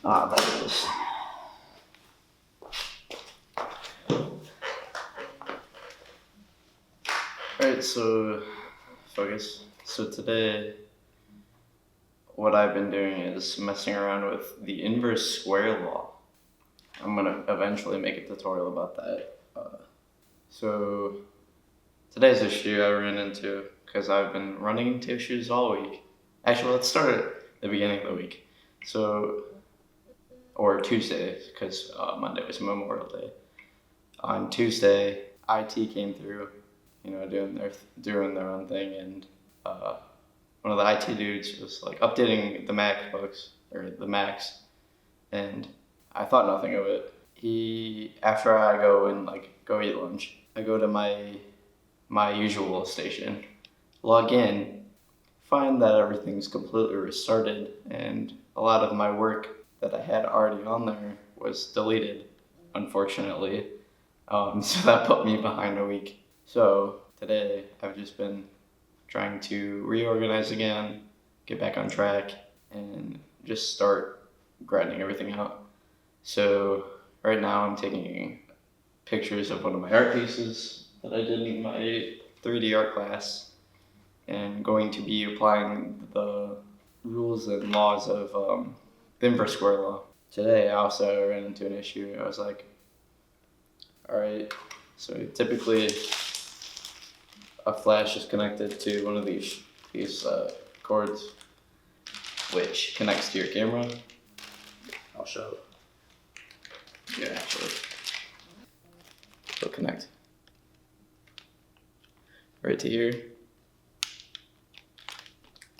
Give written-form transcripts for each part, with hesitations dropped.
That is. Alright, so focus. So today, what I've been doing is messing around with the inverse square law. I'm gonna eventually make a tutorial about that. So today's issue I ran into, because I've been running into issues all week. Actually, let's start at the beginning of the week. Or Tuesday, because Monday was Memorial Day. On Tuesday, IT came through, doing their own thing, and one of the IT dudes was like updating the MacBooks or the Macs, and I thought nothing of it. After I go eat lunch, I go to my usual station, log in, find that everything's completely restarted, and a lot of my work that I had already on there was deleted, unfortunately. So that put me behind a week. So today I've just been trying to reorganize again, get back on track, and just start grinding everything out. So right now I'm taking pictures of one of my art pieces that I did in my 3D art class, and going to be applying the rules and laws of the inverse square law. Today I also ran into an issue. I was like, alright, so typically a flash is connected to one of these cords, which connects to your camera. I'll show. Yeah, actually. It'll connect right to here.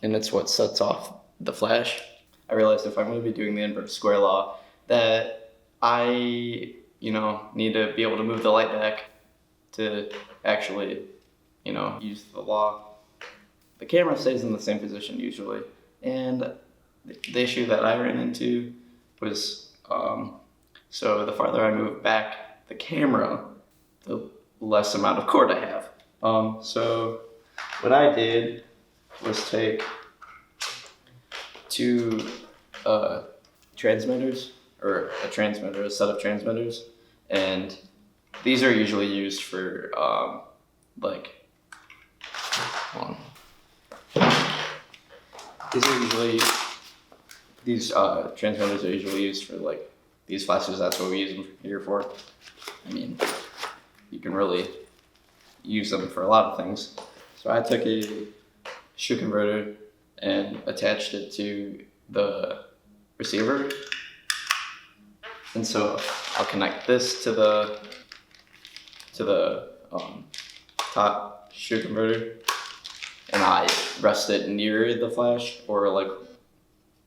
And it's what sets off the flash. I realized if I'm going to be doing the inverse square law, that I, need to be able to move the light back to actually, use the law. The camera stays in the same position usually. And the issue that I ran into was, so the farther I move back the camera, the less amount of cord I have. So what I did was take two transmitters, or a set of transmitters, and these are usually used for these transmitters are usually used for these flashes. That's what we use them here for. I mean, you can really use them for a lot of things. So I took a shoe converter and attached it to the receiver. And so I'll connect this to the top shoe converter, and I rest it near the flash or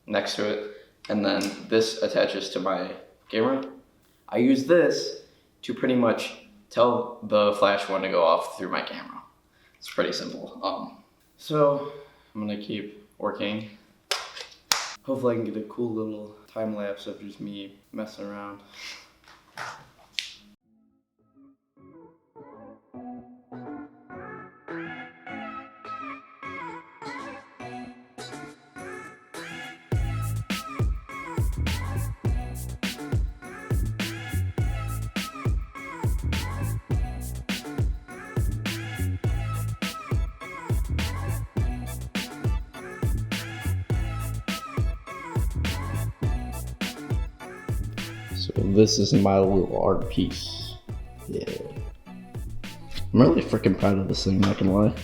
next to it, and then this attaches to my camera. I use this to pretty much tell the flash when to go off through my camera. It's pretty simple. So I'm gonna keep working. Hopefully I can get a cool little time lapse of just me messing around. So this is my little art piece. Yeah. I'm really freaking proud of this thing, not gonna lie.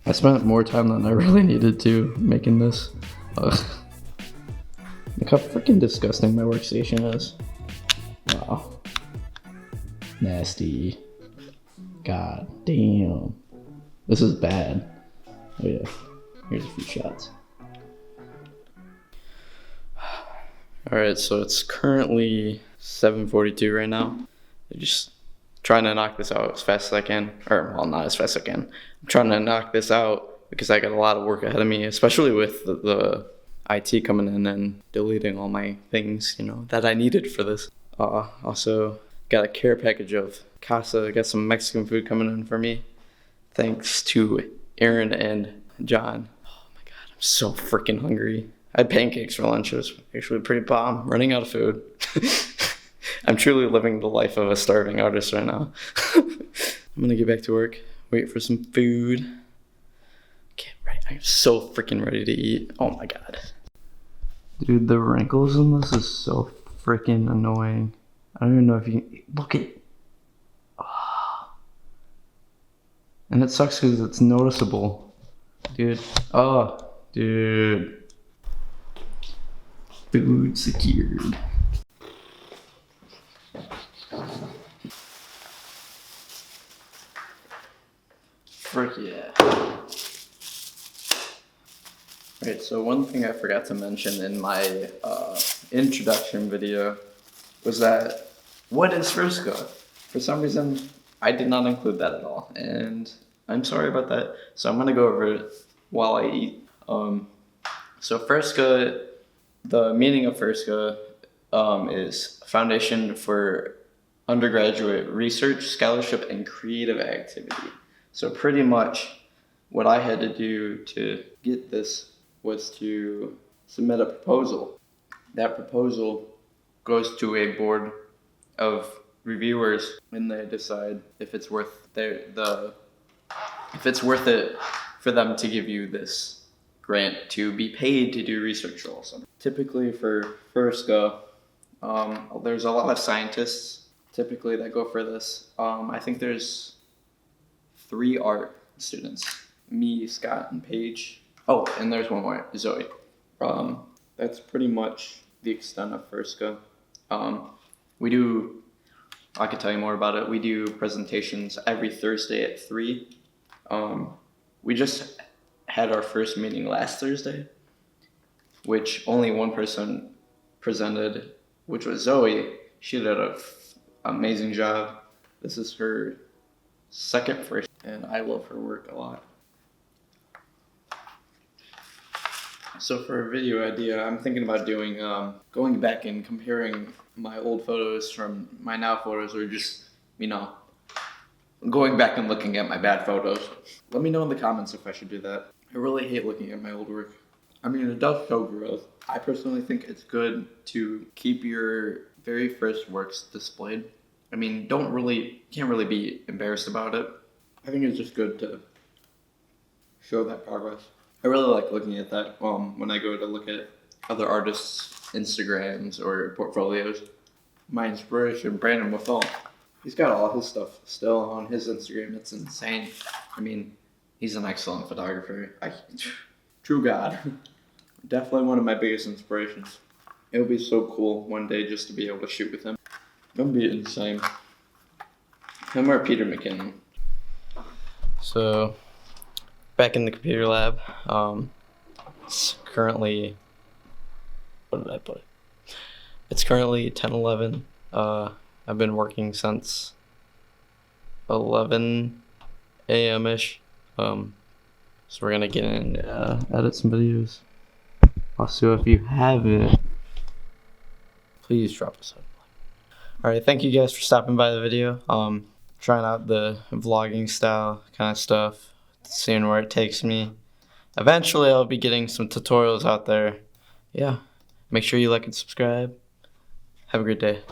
I spent more time than I really needed to making this. Look how freaking disgusting my workstation is. Wow. Nasty. God damn. This is bad. Oh yeah. Here's a few shots. Alright, so it's currently 7:42 right now. I'm just trying to knock this out as fast as I can. Not as fast as I can. I'm trying to knock this out because I got a lot of work ahead of me, especially with the IT coming in and deleting all my things, that I needed for this. Also, got a care package of casa. Got some Mexican food coming in for me. Thanks to Aaron and John. Oh my god, I'm so freaking hungry. I had pancakes for lunch. It was actually pretty bomb. Running out of food. I'm truly living the life of a starving artist right now. I'm gonna get back to work, wait for some food. Okay, right. I'm so freaking ready to eat. Oh my god. Dude, the wrinkles in this is so freaking annoying. I don't even know if you can look at. Oh. And it sucks because it's noticeable. Dude. Oh, dude. Food secured. Frick yeah. Right, so one thing I forgot to mention in my introduction video was that what is Frisco? For some reason, I did not include that at all, and I'm sorry about that. So I'm gonna go over it while I eat. So Frisco, the meaning of Frisco is Foundation for Undergraduate Research, Scholarship, and Creative Activity. So pretty much what I had to do to get this was to submit a proposal. That proposal goes to a board of reviewers, and they decide if it's worth it for them to give you this grant to be paid to do research roles. Typically for Frisco, there's a lot of scientists typically that go for this. I think there's 3 art students, me, Scott, and Paige. Oh, and there's one more, Zoe. That's pretty much the extent of Frisco. I could tell you more about it. We do presentations every Thursday at 3. We just had our first meeting last Thursday, which only one person presented, which was Zoe. She did an amazing job. This is her second first, and I love her work a lot. So for a video idea, I'm thinking about doing, going back and comparing my old photos from my now photos, or just, going back and looking at my bad photos. Let me know in the comments if I should do that. I really hate looking at my old work. I mean, it does show growth. I personally think it's good to keep your very first works displayed. I mean, can't really be embarrassed about it. I think it's just good to show that progress. I really like looking at that when I go to look at other artists' Instagrams or portfolios. My inspiration, Brandon Wathall, he's got all his stuff still on his Instagram. It's insane. I mean, he's an excellent photographer. True God. Definitely one of my biggest inspirations. It would be so cool one day just to be able to shoot with him. It would be insane. Him or Peter McKinnon. So, back in the computer lab. It's currently, what did I put it? It's currently 10:11. I've been working since 11 a.m.-ish. So we're gonna get in and edit some videos. Also, if you haven't, please drop us a like. Alright, thank you guys for stopping by the video. Trying out the vlogging style kind of stuff, seeing where it takes me. Eventually I'll be getting some tutorials out there. Yeah, make sure you like and subscribe. Have a great day.